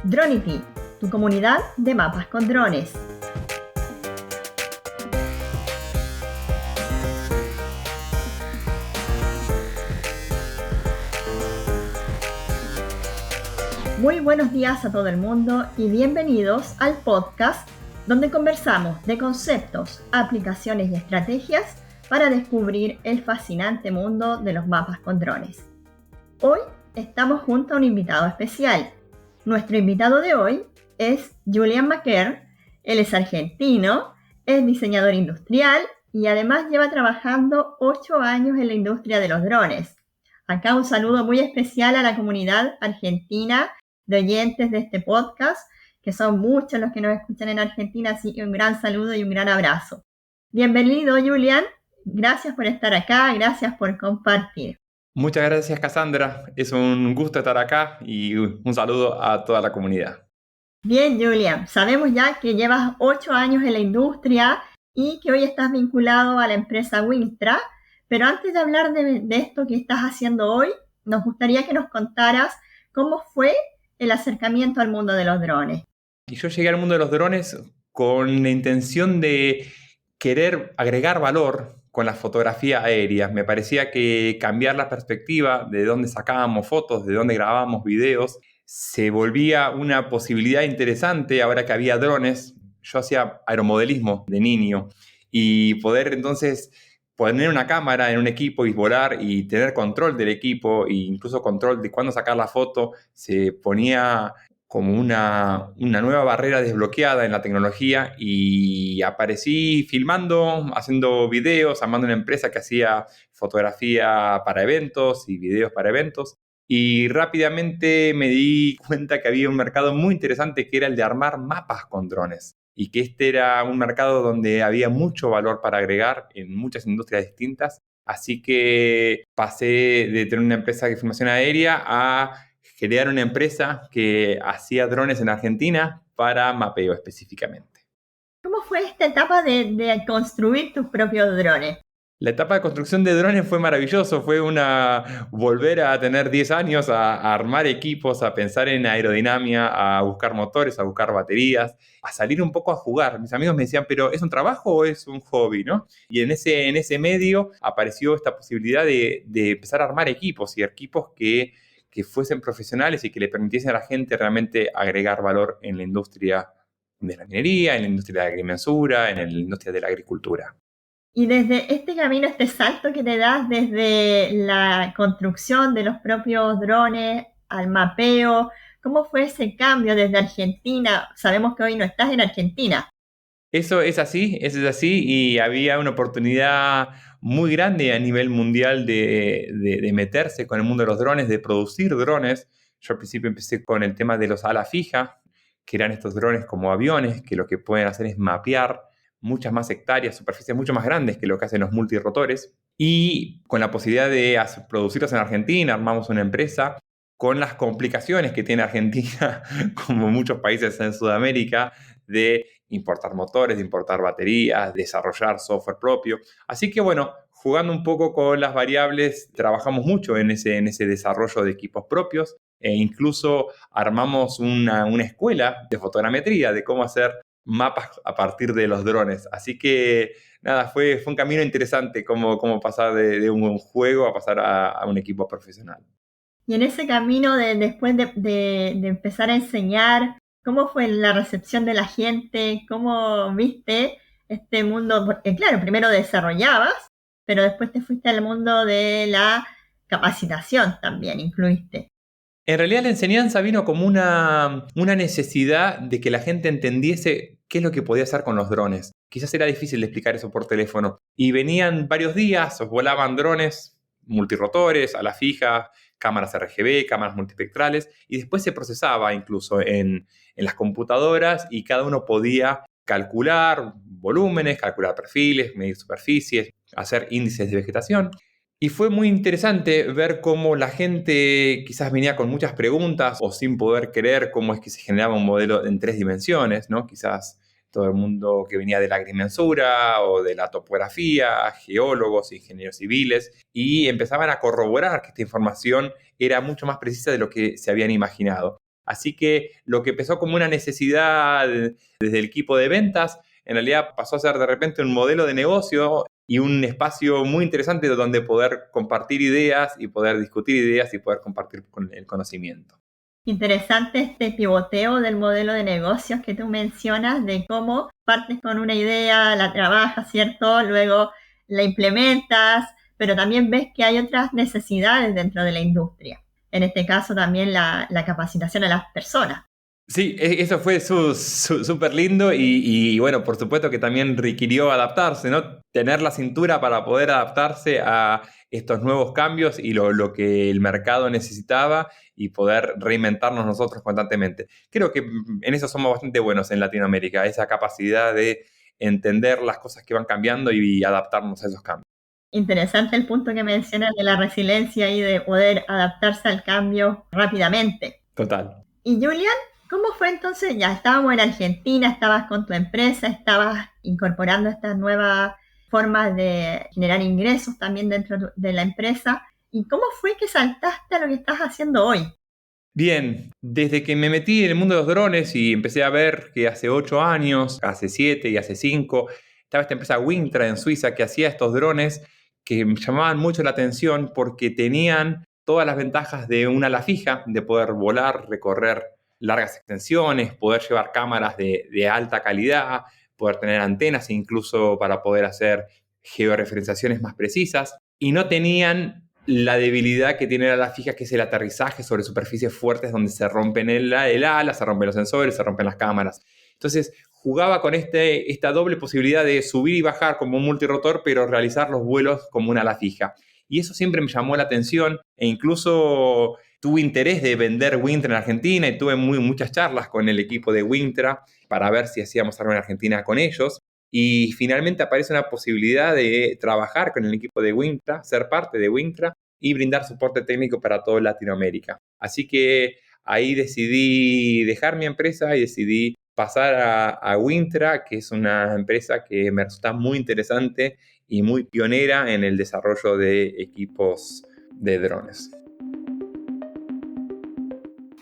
Dronity, tu comunidad de mapas con drones. Muy buenos días a todo el mundo y bienvenidos al podcast donde conversamos de conceptos, aplicaciones y estrategias para descubrir el fascinante mundo de los mapas con drones. Hoy estamos junto a un invitado especial. Nuestro invitado de hoy es Julian Maquer. Él es argentino, es diseñador industrial y además lleva trabajando 8 años en la industria de los drones. Acá un saludo muy especial a la comunidad argentina de oyentes de este podcast, que son muchos los que nos escuchan en Argentina, así que un gran saludo y un gran abrazo. Bienvenido, Julian. Gracias por estar acá, gracias por compartir. Muchas gracias, Cassandra. Es un gusto estar acá y un saludo a toda la comunidad. Bien, Julian. Sabemos ya que llevas 8 años en la industria y que hoy estás vinculado a la empresa Wintra, pero antes de hablar de esto que estás haciendo hoy, nos gustaría que nos contaras cómo fue el acercamiento al mundo de los drones. Y yo llegué al mundo de los drones con la intención de querer agregar valor con la fotografía aérea. Me parecía que cambiar la perspectiva de dónde sacábamos fotos, de dónde grabábamos videos, se volvía una posibilidad interesante ahora que había drones. Yo hacía aeromodelismo de niño y poder entonces poner una cámara en un equipo y volar y tener control del equipo e incluso control de cuándo sacar la foto, se ponía como una nueva barrera desbloqueada en la tecnología y aparecí filmando, haciendo videos, armando una empresa que hacía fotografía para eventos y videos para eventos. Y rápidamente me di cuenta que había un mercado muy interesante que era el de armar mapas con drones. Y que este era un mercado donde había mucho valor para agregar en muchas industrias distintas. Así que pasé de tener una empresa de filmación aérea a crear una empresa que hacía drones en Argentina para mapeo específicamente. ¿Cómo fue esta etapa de construir tus propios drones? La etapa de construcción de drones fue maravilloso, fue volver a tener 10 años, a armar equipos, a pensar en aerodinámica, a buscar motores, a buscar baterías, a salir un poco a jugar. Mis amigos me decían, ¿pero es un trabajo o es un hobby, no? Y en ese medio apareció esta posibilidad de empezar a armar equipos y equipos que fuesen profesionales y que le permitiesen a la gente realmente agregar valor en la industria de la minería, en la industria de la agrimensura, en la industria de la agricultura. Y desde este camino, este salto que te das desde la construcción de los propios drones al mapeo, ¿cómo fue ese cambio desde Argentina? Sabemos que hoy no estás en Argentina. Eso es así y había una oportunidad muy grande a nivel mundial de meterse con el mundo de los drones, de producir drones. Yo al principio empecé con el tema de los ala fija, que eran estos drones como aviones, que lo que pueden hacer es mapear muchas más hectáreas, superficies mucho más grandes que lo que hacen los multirotores. Y con la posibilidad de producirlos en Argentina, armamos una empresa con las complicaciones que tiene Argentina, como muchos países en Sudamérica, de importar motores, de importar baterías, desarrollar software propio. Así que bueno, jugando un poco con las variables, trabajamos mucho en ese desarrollo de equipos propios e incluso armamos una escuela de fotogrametría, de cómo hacer mapas a partir de los drones. Así que nada, fue un camino interesante cómo pasar de un juego a pasar a un equipo profesional. Y en ese camino después de empezar a enseñar, ¿cómo fue la recepción de la gente? ¿Cómo viste este mundo? Porque claro, primero desarrollabas, pero después te fuiste al mundo de la capacitación también, incluiste. En realidad la enseñanza vino como una necesidad de que la gente entendiese qué es lo que podía hacer con los drones. Quizás era difícil de explicar eso por teléfono. Y venían varios días, volaban drones, multirotores, a la fija, cámaras RGB, cámaras multispectrales, y después se procesaba incluso en las computadoras y cada uno podía calcular volúmenes, calcular perfiles, medir superficies, hacer índices de vegetación. Y fue muy interesante ver cómo la gente quizás venía con muchas preguntas o sin poder creer cómo es que se generaba un modelo en 3 dimensiones, ¿no? Quizás todo el mundo que venía de la agrimensura o de la topografía, geólogos, ingenieros civiles, y empezaban a corroborar que esta información era mucho más precisa de lo que se habían imaginado. Así que lo que empezó como una necesidad desde el equipo de ventas, en realidad pasó a ser de repente un modelo de negocio y un espacio muy interesante donde poder compartir ideas y poder discutir ideas y poder compartir el conocimiento. Interesante este pivoteo del modelo de negocios que tú mencionas, de cómo partes con una idea, la trabajas, ¿cierto? Luego la implementas, pero también ves que hay otras necesidades dentro de la industria. En este caso también la capacitación a las personas. Sí, eso fue súper lindo y bueno, por supuesto que también requirió adaptarse, ¿no? Tener la cintura para poder adaptarse a estos nuevos cambios y lo que el mercado necesitaba y poder reinventarnos nosotros constantemente. Creo que en eso somos bastante buenos en Latinoamérica, esa capacidad de entender las cosas que van cambiando y adaptarnos a esos cambios. Interesante el punto que mencionas de la resiliencia y de poder adaptarse al cambio rápidamente. Total. Y Julian, ¿cómo fue entonces? Ya estábamos en Argentina, estabas con tu empresa, estabas incorporando estas nuevas formas de generar ingresos también dentro de la empresa. ¿Y cómo fue que saltaste a lo que estás haciendo hoy? Bien, desde que me metí en el mundo de los drones y empecé a ver que hace 8 años, hace 7 y hace 5, estaba esta empresa Wintra en Suiza que hacía estos drones que me llamaban mucho la atención porque tenían todas las ventajas de un ala fija, de poder volar, recorrer largas extensiones, poder llevar cámaras de alta calidad, poder tener antenas incluso para poder hacer georreferenciaciones más precisas. Y no tenían la debilidad que tiene el ala fija, que es el aterrizaje sobre superficies fuertes donde se rompen el ala, se rompen los sensores, se rompen las cámaras. Entonces jugaba con esta doble posibilidad de subir y bajar como un multirotor, pero realizar los vuelos como una ala fija. Y eso siempre me llamó la atención e incluso tuve interés de vender Wintra en Argentina y tuve muchas charlas con el equipo de Wintra para ver si hacíamos algo en Argentina con ellos. Y finalmente aparece una posibilidad de trabajar con el equipo de Wintra, ser parte de Wintra y brindar soporte técnico para toda Latinoamérica. Así que ahí decidí dejar mi empresa y decidí pasar a Wintra, que es una empresa que me resulta muy interesante y muy pionera en el desarrollo de equipos de drones.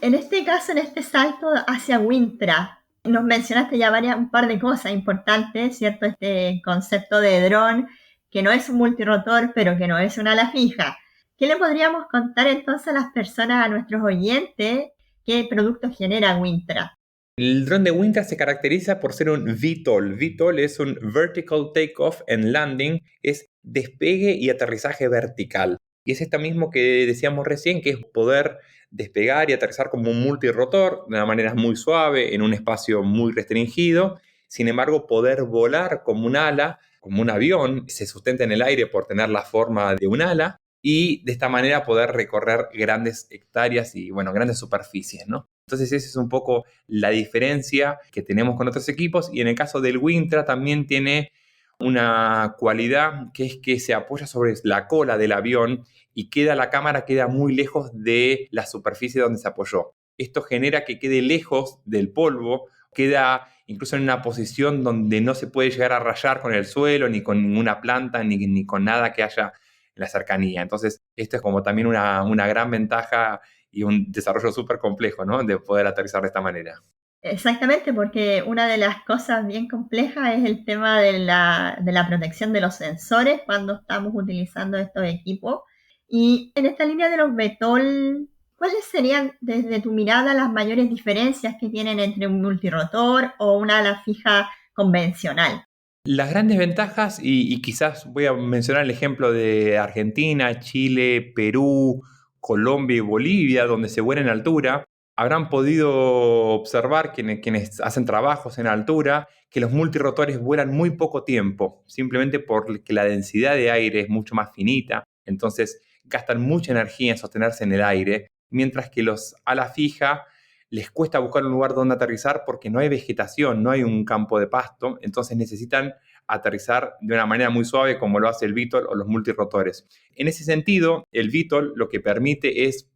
En este caso, en este salto hacia Wintra, nos mencionaste ya un par de cosas importantes, ¿cierto? Este concepto de dron, que no es un multirotor, pero que no es una ala fija. ¿Qué le podríamos contar entonces a las personas, a nuestros oyentes, qué producto genera Wintra? El dron de Wintra se caracteriza por ser un VTOL. VTOL es un Vertical Takeoff and Landing, es despegue y aterrizaje vertical. Y es esto mismo que decíamos recién, que es poder despegar y aterrizar como un multirotor de una manera muy suave, en un espacio muy restringido. Sin embargo, poder volar como un ala, como un avión, se sustenta en el aire por tener la forma de un ala, y de esta manera poder recorrer grandes hectáreas y, bueno, grandes superficies, ¿no? Entonces esa es un poco la diferencia que tenemos con otros equipos, y en el caso del Wintra también tiene una cualidad que es que se apoya sobre la cola del avión y la cámara queda muy lejos de la superficie donde se apoyó. Esto genera que quede lejos del polvo, queda incluso en una posición donde no se puede llegar a rayar con el suelo, ni con ninguna planta, ni con nada que haya en la cercanía. Entonces esto es como también una gran ventaja y un desarrollo súper complejo, ¿no? De poder aterrizar de esta manera. Exactamente, porque una de las cosas bien complejas es el tema de la protección de los sensores cuando estamos utilizando estos equipos. Y en esta línea de los VTOL, ¿cuáles serían, desde tu mirada, las mayores diferencias que tienen entre un multirotor o una ala fija convencional? Las grandes ventajas, y quizás voy a mencionar el ejemplo de Argentina, Chile, Perú, Colombia y Bolivia, donde se vuela en altura, habrán podido observar quienes hacen trabajos en altura que los multirotores vuelan muy poco tiempo, simplemente porque la densidad de aire es mucho más finita, entonces gastan mucha energía en sostenerse en el aire, mientras que los ala fija les cuesta buscar un lugar donde aterrizar porque no hay vegetación, no hay un campo de pasto, entonces necesitan aterrizar de una manera muy suave como lo hace el VTOL o los multirotores. En ese sentido, el VTOL lo que permite es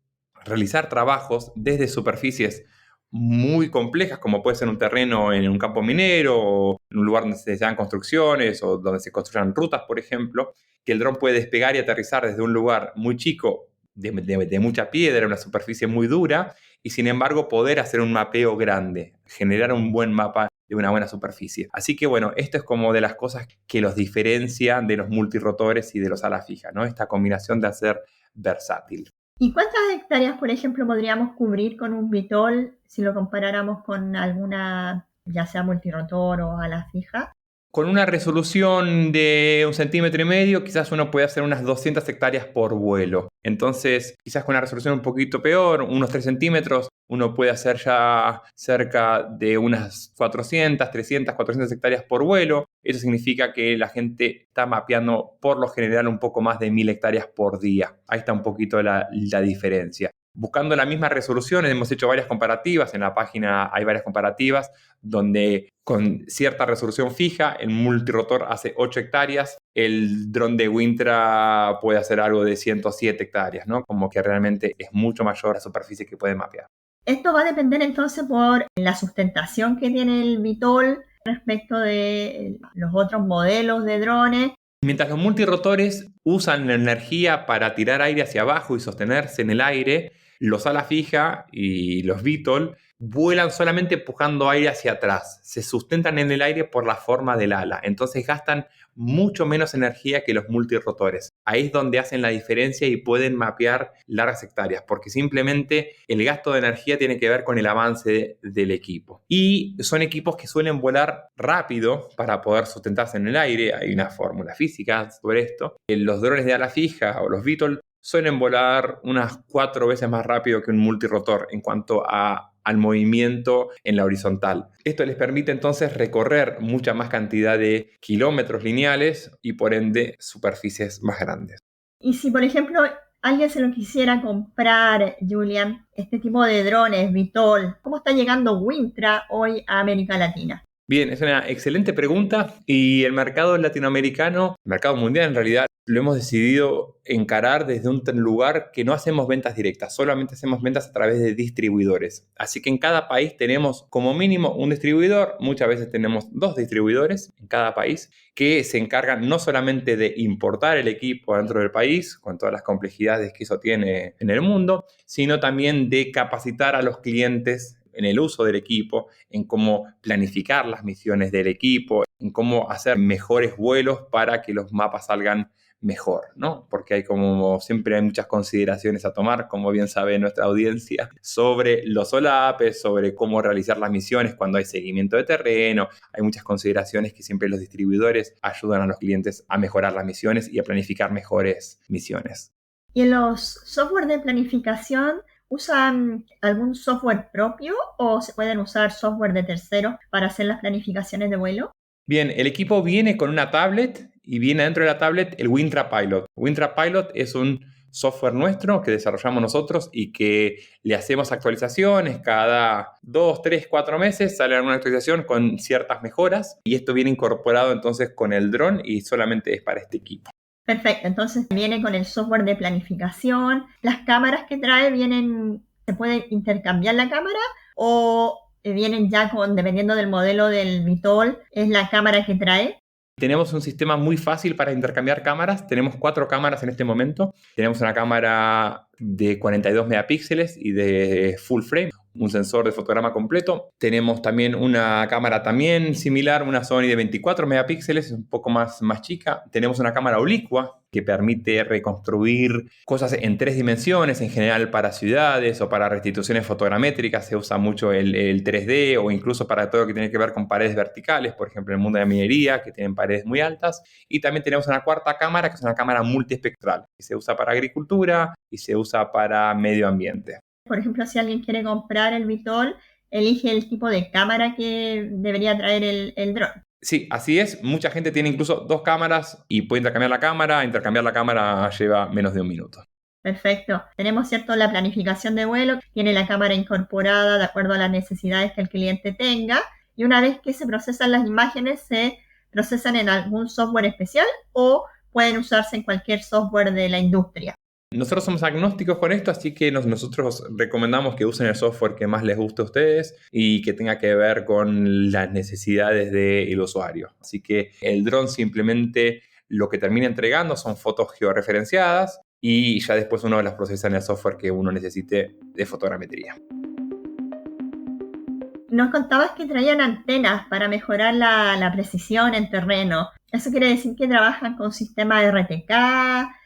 realizar trabajos desde superficies muy complejas, como puede ser un terreno en un campo minero, o en un lugar donde se hagan construcciones o donde se construyan rutas, por ejemplo, que el dron puede despegar y aterrizar desde un lugar muy chico, de mucha piedra, una superficie muy dura, y sin embargo poder hacer un mapeo grande, generar un buen mapa de una buena superficie. Así que bueno, esto es como de las cosas que los diferencian de los multirotores y de los ala fija, ¿no? Esta combinación de hacer versátil. ¿Y cuántas hectáreas, por ejemplo, podríamos cubrir con un bitol si lo comparáramos con alguna, ya sea multirotor o ala fija? Con una resolución de 1,5 centímetros, quizás uno puede hacer unas 200 hectáreas por vuelo. Entonces, quizás con una resolución un poquito peor, unos 3 centímetros, uno puede hacer ya cerca de unas 400, 300, 400 hectáreas por vuelo. Eso significa que la gente está mapeando por lo general un poco más de 1.000 hectáreas por día. Ahí está un poquito la diferencia. Buscando la misma resolución, hemos hecho varias comparativas. En la página hay varias comparativas donde con cierta resolución fija, el multirotor hace 8 hectáreas, el dron de Wintra puede hacer algo de 107 hectáreas, ¿no? Como que realmente es mucho mayor la superficie que puede mapear. Esto va a depender entonces por la sustentación que tiene el bitol respecto de los otros modelos de drones. Mientras los multirotores usan la energía para tirar aire hacia abajo y sostenerse en el aire, los ala fija y los VTOL vuelan solamente empujando aire hacia atrás. Se sustentan en el aire por la forma del ala. Entonces gastan mucho menos energía que los multirotores. Ahí es donde hacen la diferencia y pueden mapear largas hectáreas, porque simplemente el gasto de energía tiene que ver con el avance del equipo. Y son equipos que suelen volar rápido para poder sustentarse en el aire. Hay una fórmula física sobre esto. Los drones de ala fija o los VTOL suelen volar unas 4 veces más rápido que un multirotor en cuanto al movimiento en la horizontal. Esto les permite entonces recorrer mucha más cantidad de kilómetros lineales y por ende superficies más grandes. Y si por ejemplo alguien se lo quisiera comprar, Julian, este tipo de drones, VTOL, ¿cómo está llegando Wintra hoy a América Latina? Bien, es una excelente pregunta y el mercado latinoamericano, el mercado mundial en realidad, lo hemos decidido encarar desde un lugar que no hacemos ventas directas, solamente hacemos ventas a través de distribuidores. Así que en cada país tenemos como mínimo un distribuidor, muchas veces tenemos 2 distribuidores en cada país que se encargan no solamente de importar el equipo dentro del país, con todas las complejidades que eso tiene en el mundo, sino también de capacitar a los clientes en el uso del equipo, en cómo planificar las misiones del equipo, en cómo hacer mejores vuelos para que los mapas salgan mejor, ¿no? Porque siempre hay muchas consideraciones a tomar, como bien sabe nuestra audiencia, sobre los solapes, sobre cómo realizar las misiones cuando hay seguimiento de terreno. Hay muchas consideraciones que siempre los distribuidores ayudan a los clientes a mejorar las misiones y a planificar mejores misiones. ¿Y en los software de planificación usan algún software propio o se pueden usar software de terceros para hacer las planificaciones de vuelo? Bien, el equipo viene con una tablet y viene dentro de la tablet el Wintra Pilot. Wintra Pilot es un software nuestro que desarrollamos nosotros y que le hacemos actualizaciones cada 2, 3, 4 meses. Sale alguna actualización con ciertas mejoras y esto viene incorporado entonces con el dron y solamente es para este equipo. Perfecto, entonces viene con el software de planificación. Las cámaras que trae ¿se puede intercambiar la cámara o vienen ya dependiendo del modelo del VTOL, es la cámara que trae? Tenemos un sistema muy fácil para intercambiar cámaras. Tenemos 4 cámaras en este momento. Tenemos una cámara de 42 megapíxeles y de full frame, un sensor de fotograma completo. Tenemos también una cámara también similar, una Sony de 24 megapíxeles, un poco más chica. Tenemos una cámara oblicua que permite reconstruir cosas en 3 dimensiones, en general para ciudades o para restituciones fotogramétricas. Se usa mucho el 3D o incluso para todo lo que tiene que ver con paredes verticales, por ejemplo en el mundo de la minería, que tienen paredes muy altas. Y también tenemos una cuarta cámara, que es una cámara multiespectral, que se usa para agricultura y se usa para medio ambiente. Por ejemplo, si alguien quiere comprar el VTOL, elige el tipo de cámara que debería traer el dron. Sí, así es. Mucha gente tiene incluso 2 cámaras y puede intercambiar la cámara. Intercambiar la cámara lleva menos de 1 minuto. Perfecto. Tenemos, ¿cierto?, la planificación de vuelo. Tiene la cámara incorporada de acuerdo a las necesidades que el cliente tenga. Y una vez que se procesan las imágenes, se procesan en algún software especial o pueden usarse en cualquier software de la industria. Nosotros somos agnósticos con esto, así que nosotros recomendamos que usen el software que más les guste a ustedes y que tenga que ver con las necesidades del usuario. Así que el dron simplemente lo que termina entregando son fotos georreferenciadas y ya después uno las procesa en el software que uno necesite de fotogrametría. Nos contabas que traían antenas para mejorar la precisión en terreno. ¿Eso quiere decir que trabajan con sistema RTK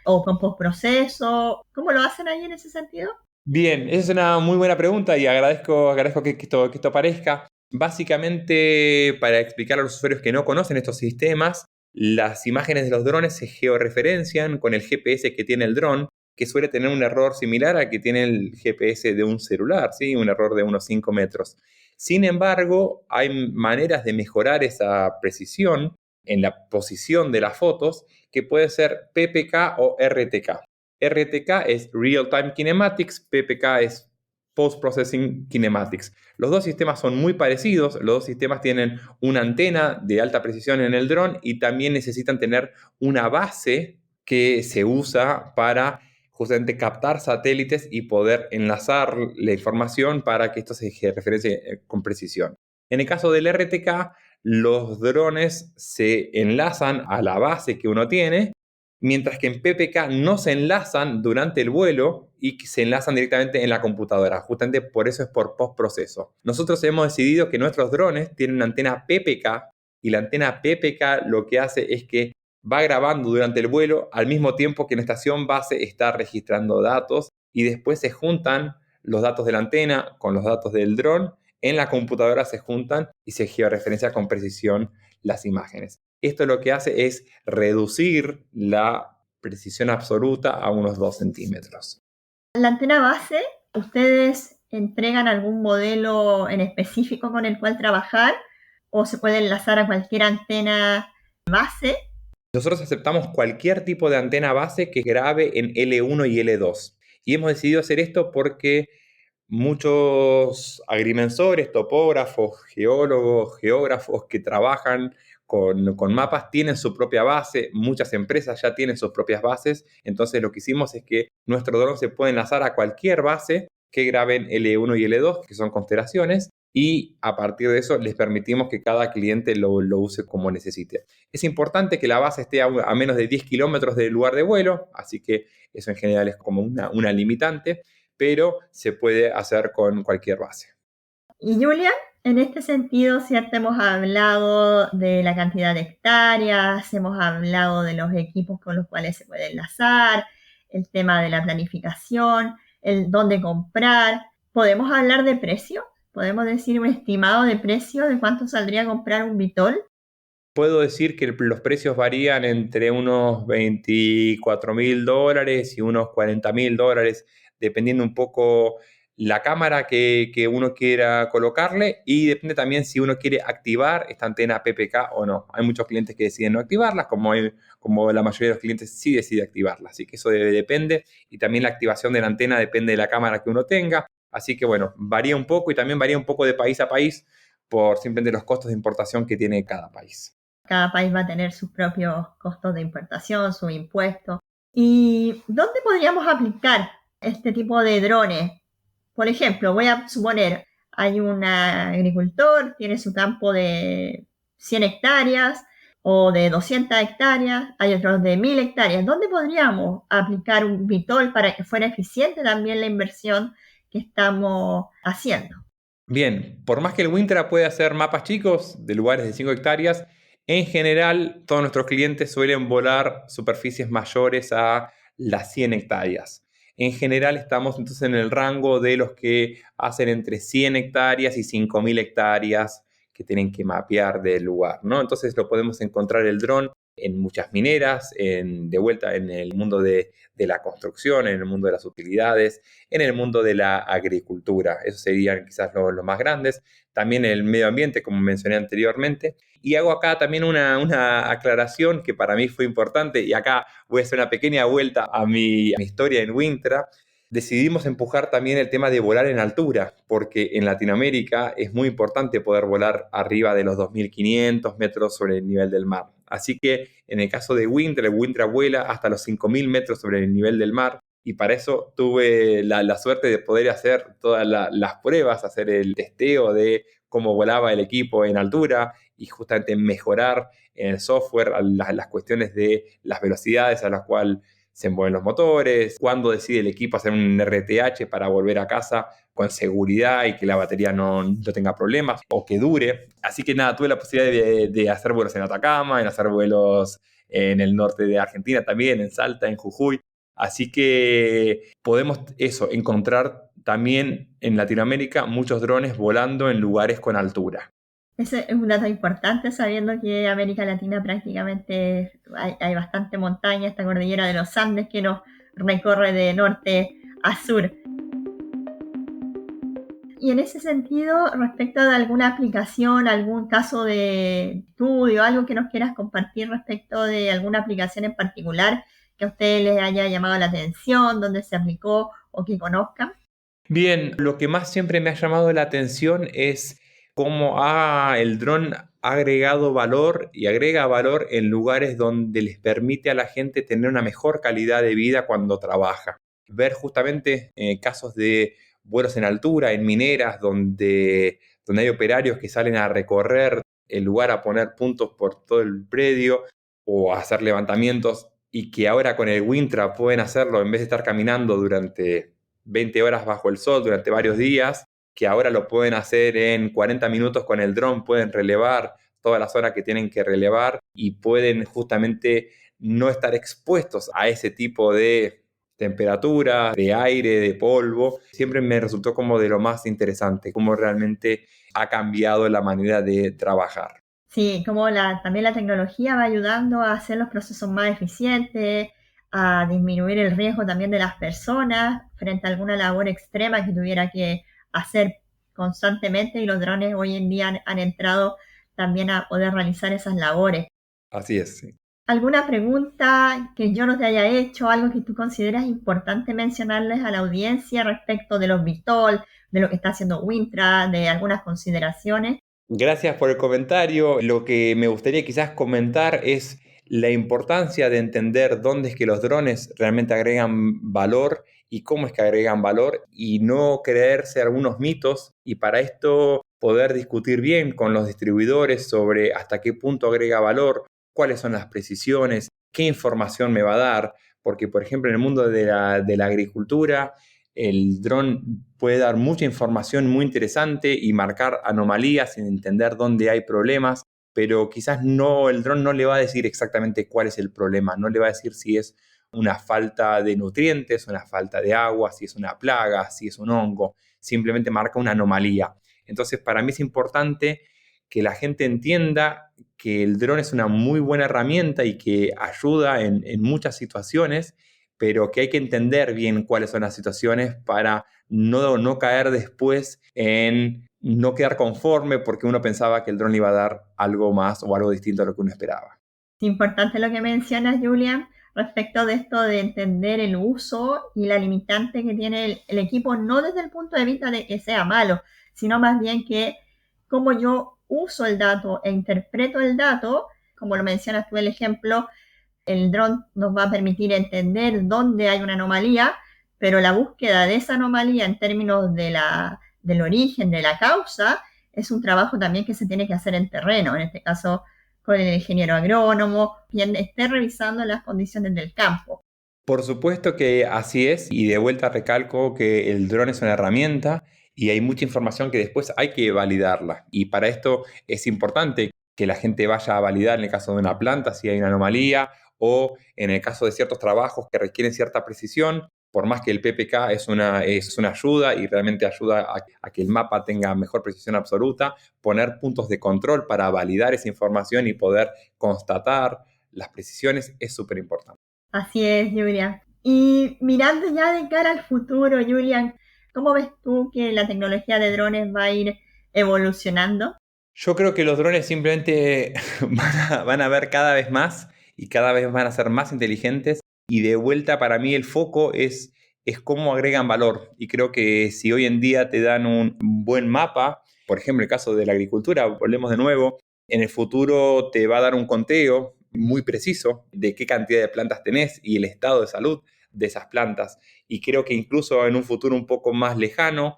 o con postproceso? ¿Cómo lo hacen ahí en ese sentido? Bien, esa es una muy buena pregunta y agradezco que esto aparezca. Básicamente, para explicar a los usuarios que no conocen estos sistemas, las imágenes de los drones se georreferencian con el GPS que tiene el dron, que suele tener un error similar al que tiene el GPS de un celular, ¿sí? Un error de unos 5 metros. Sin embargo, hay maneras de mejorar esa precisión en la posición de las fotos que pueden ser PPK o RTK. RTK es Real Time Kinematics, PPK es Post Processing Kinematics. Los dos sistemas son muy parecidos, los dos sistemas tienen una antena de alta precisión en el dron y también necesitan tener una base que se usa para justamente captar satélites y poder enlazar la información para que esto se referencie con precisión. En el caso del RTK, los drones se enlazan a la base que uno tiene, mientras que en PPK no se enlazan durante el vuelo y se enlazan directamente en la computadora. Justamente por eso es por postproceso. Nosotros hemos decidido que nuestros drones tienen una antena PPK y la antena PPK lo que hace es que va grabando durante el vuelo al mismo tiempo que la estación base está registrando datos y después se juntan los datos de la antena con los datos del dron. En la computadora se juntan y se georreferencia con precisión las imágenes. Esto lo que hace es reducir la precisión absoluta a unos 2 centímetros. La antena base, ¿ustedes entregan algún modelo en específico con el cual trabajar o se puede enlazar a cualquier antena base? Nosotros aceptamos cualquier tipo de antena base que grabe en L1 y L2. Y hemos decidido hacer esto porque muchos agrimensores, topógrafos, geólogos, geógrafos que trabajan con mapas tienen su propia base, muchas empresas ya tienen sus propias bases, entonces lo que hicimos es que nuestro dron se puede enlazar a cualquier base que graben L1 y L2, que son constelaciones, y a partir de eso les permitimos que cada cliente lo use como necesite. Es importante que la base esté a menos de 10 kilómetros del lugar de vuelo, así que eso en general es como una limitante, pero se puede hacer con cualquier base. Y Julia, en este sentido, ¿cierto? Hemos hablado de la cantidad de hectáreas, hemos hablado de los equipos con los cuales se puede enlazar, el tema de la planificación, el dónde comprar. ¿Podemos hablar de precio? ¿Podemos decir un estimado de precio de cuánto saldría comprar un Vitol? Puedo decir que los precios varían entre unos $24.000 y unos $40.000, dependiendo un poco la cámara que uno quiera colocarle y depende también si uno quiere activar esta antena PPK o no. Hay muchos clientes que deciden no activarlas, como la mayoría de los clientes sí decide activarlas. Así que eso depende y también la activación de la antena depende de la cámara que uno tenga. Así que bueno, varía un poco y también varía un poco de país a país por simplemente los costos de importación que tiene cada país. Cada país va a tener sus propios costos de importación, sus impuestos. ¿Y dónde podríamos aplicar este tipo de drones? Por ejemplo, voy a suponer, hay un agricultor, tiene su campo de 100 hectáreas o de 200 hectáreas, hay otros de 1000 hectáreas. ¿Dónde podríamos aplicar un Vitol para que fuera eficiente también la inversión que estamos haciendo? Bien, por más que el Wintra pueda hacer mapas chicos de lugares de 5 hectáreas, en general todos nuestros clientes suelen volar superficies mayores a las 100 hectáreas. En general estamos entonces en el rango de los que hacen entre 100 hectáreas y 5.000 hectáreas que tienen que mapear del lugar, ¿no? Entonces lo podemos encontrar el dron en muchas mineras, de vuelta en el mundo de la construcción, en el mundo de las utilidades, en el mundo de la agricultura. Esos serían quizás los más grandes. También en el medio ambiente, como mencioné anteriormente. Y hago acá también una aclaración que para mí fue importante, y acá voy a hacer una pequeña vuelta a mi historia en Wintra. Decidimos empujar también el tema de volar en altura, porque en Latinoamérica es muy importante poder volar arriba de los 2.500 metros sobre el nivel del mar. Así que en el caso de Wintra, el Wintra vuela hasta los 5.000 metros sobre el nivel del mar y para eso tuve la suerte de poder hacer todas las pruebas, hacer el testeo de cómo volaba el equipo en altura y justamente mejorar en el software las cuestiones de las velocidades a las cuales se mueven los motores, cuándo decide el equipo hacer un RTH para volver a casa con seguridad y que la batería no tenga problemas o que dure. Así que nada, tuve la posibilidad de hacer vuelos en Atacama, en hacer vuelos en el norte de Argentina también, en Salta, en Jujuy. Así que podemos encontrar también en Latinoamérica muchos drones volando en lugares con altura. Ese es un dato importante, sabiendo que América Latina prácticamente hay bastante montaña, esta cordillera de los Andes que nos recorre de norte a sur. Y en ese sentido, respecto de alguna aplicación, algún caso de estudio, algo que nos quieras compartir respecto de alguna aplicación en particular que a ustedes les haya llamado la atención, dónde se aplicó o que conozcan. Bien, lo que más siempre me ha llamado la atención es cómo el dron ha agregado valor y agrega valor en lugares donde les permite a la gente tener una mejor calidad de vida cuando trabaja. Ver justamente casos de vuelos en altura, en mineras, donde hay operarios que salen a recorrer el lugar, a poner puntos por todo el predio o a hacer levantamientos y que ahora con el Wintra pueden hacerlo en vez de estar caminando durante 20 horas bajo el sol durante varios días, que ahora lo pueden hacer en 40 minutos con el dron, pueden relevar toda la zona que tienen que relevar y pueden justamente no estar expuestos a ese tipo de temperatura, de aire, de polvo. Siempre me resultó como de lo más interesante, cómo realmente ha cambiado la manera de trabajar. Sí, como también la tecnología va ayudando a hacer los procesos más eficientes, a disminuir el riesgo también de las personas frente a alguna labor extrema que tuviera que hacer constantemente, y los drones hoy en día han entrado también a poder realizar esas labores. Así es, sí. ¿Alguna pregunta que yo no te haya hecho, algo que tú consideras importante mencionarles a la audiencia respecto de los VTOL, de lo que está haciendo Wintra, de algunas consideraciones? Gracias por el comentario. Lo que me gustaría quizás comentar es la importancia de entender dónde es que los drones realmente agregan valor y cómo es que agregan valor y no creerse algunos mitos, y para esto poder discutir bien con los distribuidores sobre hasta qué punto agrega valor, cuáles son las precisiones, qué información me va a dar, porque por ejemplo en el mundo de la agricultura el dron puede dar mucha información muy interesante y marcar anomalías sin entender dónde hay problemas, pero quizás el dron no le va a decir exactamente cuál es el problema, no le va a decir si es una falta de nutrientes, una falta de agua, si es una plaga, si es un hongo, simplemente marca una anomalía. Entonces, para mí es importante que la gente entienda que el dron es una muy buena herramienta y que ayuda en muchas situaciones, pero que hay que entender bien cuáles son las situaciones para no caer después en no quedar conforme porque uno pensaba que el dron le iba a dar algo más o algo distinto a lo que uno esperaba. Es importante lo que mencionas, Julian, respecto de esto de entender el uso y la limitante que tiene el equipo, no desde el punto de vista de que sea malo, sino más bien que como yo uso el dato e interpreto el dato, como lo mencionas tú el ejemplo, el dron nos va a permitir entender dónde hay una anomalía, pero la búsqueda de esa anomalía en términos del origen, de la causa, es un trabajo también que se tiene que hacer en terreno, en este caso con el ingeniero agrónomo, quien esté revisando las condiciones del campo. Por supuesto que así es, y de vuelta recalco que el dron es una herramienta y hay mucha información que después hay que validarla. Y para esto es importante que la gente vaya a validar en el caso de una planta si hay una anomalía o en el caso de ciertos trabajos que requieren cierta precisión. Por más que el PPK es una ayuda y realmente ayuda a que el mapa tenga mejor precisión absoluta, poner puntos de control para validar esa información y poder constatar las precisiones es súper importante. Así es, Julian. Y mirando ya de cara al futuro, Julian, ¿cómo ves tú que la tecnología de drones va a ir evolucionando? Yo creo que los drones simplemente van a ver cada vez más y cada vez van a ser más inteligentes. Y de vuelta, para mí el foco es cómo agregan valor. Y creo que si hoy en día te dan un buen mapa, por ejemplo, el caso de la agricultura, volvemos de nuevo, en el futuro te va a dar un conteo muy preciso de qué cantidad de plantas tenés y el estado de salud de esas plantas. Y creo que incluso en un futuro un poco más lejano,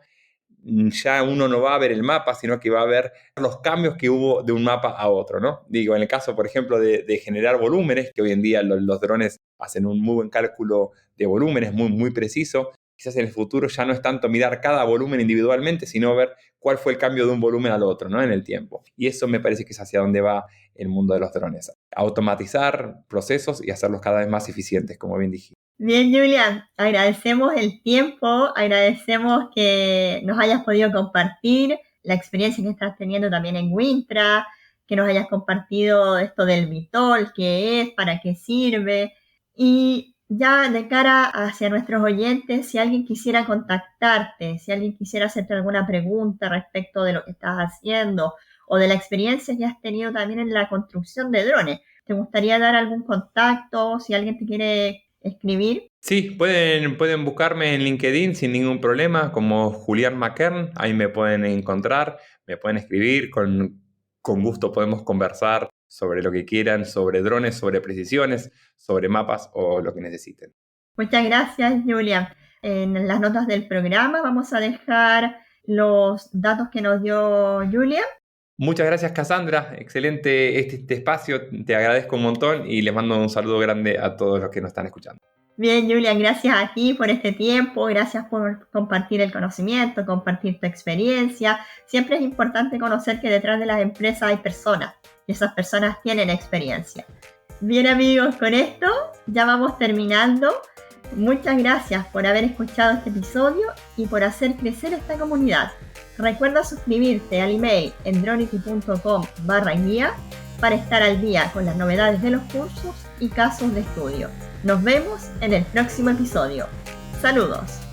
ya uno no va a ver el mapa, sino que va a ver los cambios que hubo de un mapa a otro, ¿no? Digo, en el caso, por ejemplo, de generar volúmenes, que hoy en día los drones hacen un muy buen cálculo de volúmenes, muy preciso. Quizás en el futuro ya no es tanto mirar cada volumen individualmente, sino ver cuál fue el cambio de un volumen al otro, ¿no? En el tiempo. Y eso me parece que es hacia donde va el mundo de los drones. Automatizar procesos y hacerlos cada vez más eficientes, como bien dijiste. Bien, Julián, agradecemos el tiempo, agradecemos que nos hayas podido compartir la experiencia que estás teniendo también en Wintra, que nos hayas compartido esto del VTOL, qué es, para qué sirve. Y ya de cara hacia nuestros oyentes, si alguien quisiera contactarte, si alguien quisiera hacerte alguna pregunta respecto de lo que estás haciendo o de la experiencia que has tenido también en la construcción de drones, ¿te gustaría dar algún contacto? Si alguien te quiere escribir. Sí, pueden buscarme en LinkedIn sin ningún problema, como Julián Mackern, ahí me pueden encontrar, me pueden escribir, con gusto podemos conversar sobre lo que quieran, sobre drones, sobre precisiones, sobre mapas o lo que necesiten. Muchas gracias, Julián. En las notas del programa vamos a dejar los datos que nos dio Julián. Muchas gracias, Cassandra. Excelente este espacio. Te agradezco un montón y les mando un saludo grande a todos los que nos están escuchando. Bien, Julián, gracias a ti por este tiempo, gracias por compartir el conocimiento, compartir tu experiencia. Siempre es importante conocer que detrás de las empresas hay personas y esas personas tienen experiencia. Bien, amigos, con esto ya vamos terminando. Muchas gracias por haber escuchado este episodio y por hacer crecer esta comunidad. Recuerda suscribirte al email en dronity.com/guía para estar al día con las novedades de los cursos y casos de estudio. Nos vemos en el próximo episodio. Saludos.